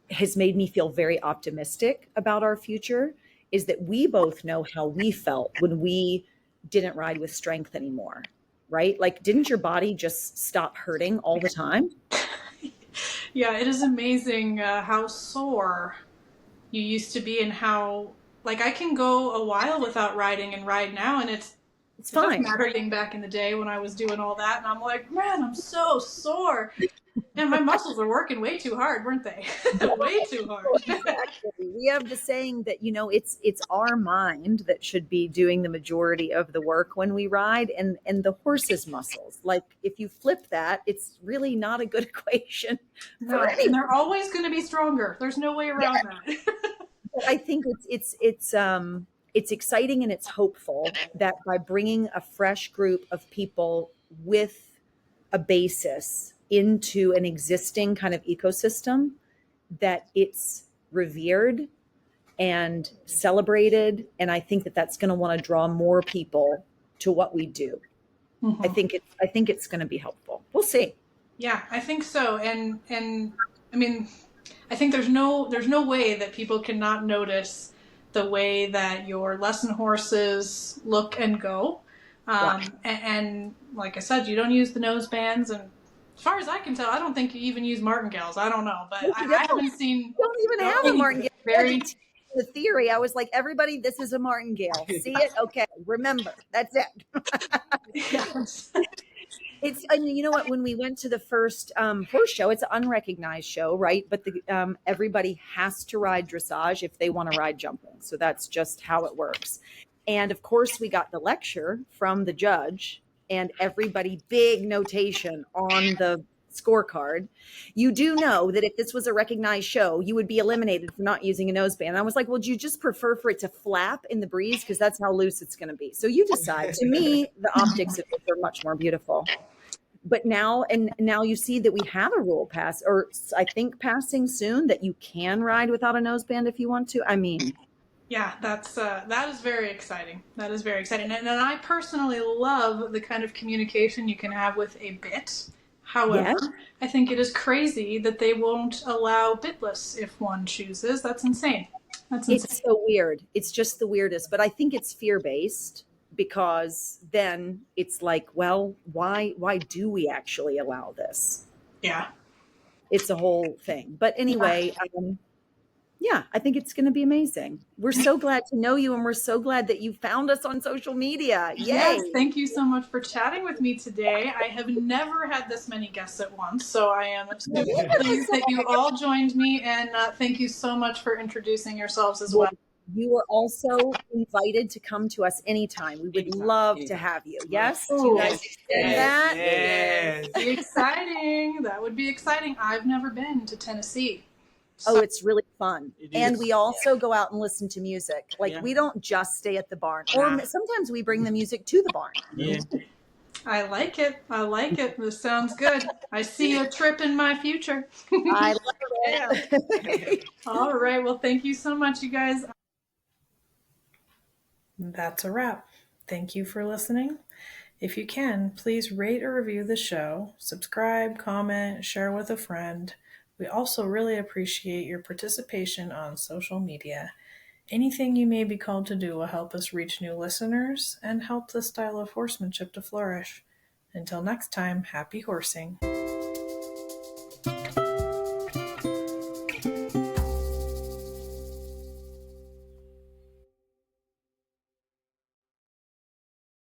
has made me feel very optimistic about our future, is that we both know how we felt when we didn't ride with strength anymore, right? Like, didn't your body just stop hurting all the time? Yeah, it is amazing how sore you used to be and how, like, I can go a while without riding and ride now, and it's fine. Hurting back in the day when I was doing all that, and I'm like, man, I'm so sore. And my muscles are working way too hard, weren't they? Way too hard. Exactly. We have the saying that, it's our mind that should be doing the majority of the work when we ride, and the horse's muscles. Like, if you flip that, it's really not a good equation. No, and they're always going to be stronger. There's no way around that. But I think it's exciting and it's hopeful that by bringing a fresh group of people with a basis into an existing kind of ecosystem, that it's revered and celebrated. And I think that that's going to want to draw more people to what we do. Mm-hmm. I think it's going to be helpful. We'll see. Yeah, I think so. And I mean, I think there's no way that people cannot notice the way that your lesson horses look and go. And like I said, you don't use the nose bands, and as far as I can tell, I don't think you even use martingales. I don't know, but I haven't seen. You don't even have a martingale. The theory, I was like, everybody, this is a martingale. See it? Okay, remember, that's it. Yes. You know what? When we went to the first horse show, it's an unrecognized show, right? But everybody has to ride dressage if they want to ride jumping. So that's just how it works. And of course, we got the lecture from the judge, and everybody, big notation on the scorecard. You do know that if this was a recognized show, you would be eliminated for not using a noseband. And I was like, well, do you just prefer for it to flap in the breeze? Because that's how loose it's going to be. So you decide. To me, the optics of it are much more beautiful. but now you see that we have a rule pass, or I think passing soon, that you can ride without a noseband if you want to. I mean, yeah, that is very exciting. That is very exciting. And I personally love the kind of communication you can have with a bit. However, yes, I think it is crazy that they won't allow bitless if one chooses. That's insane. That's insane. it's so weird. It's just the weirdest, but I think it's fear-based, because then it's like, well, why do we actually allow this? Yeah. It's a whole thing. But anyway, yeah, I think it's going to be amazing. We're so glad to know you, and we're so glad that you found us on social media. Yay. Yes, thank you so much for chatting with me today. I have never had this many guests at once, so I am super pleased that you all joined me, and thank you so much for introducing yourselves as well. You are also invited to come to us anytime. We would love to have you. Yes? Do you guys extend that? Yes. Be exciting. That would be exciting. I've never been to Tennessee. Oh, it's really fun. And we also go out and listen to music. Like, we don't just stay at the barn. Or sometimes we bring the music to the barn. Yeah. I like it. I like it. This sounds good. I see a trip in my future. I love it. All right. Well, thank you so much, you guys. That's a wrap. Thank you for listening. If you can, please rate or review the show, subscribe, comment, share with a friend. We also really appreciate your participation on social media. Anything you may be called to do will help us reach new listeners and help the style of horsemanship to flourish. Until next time, happy horsing.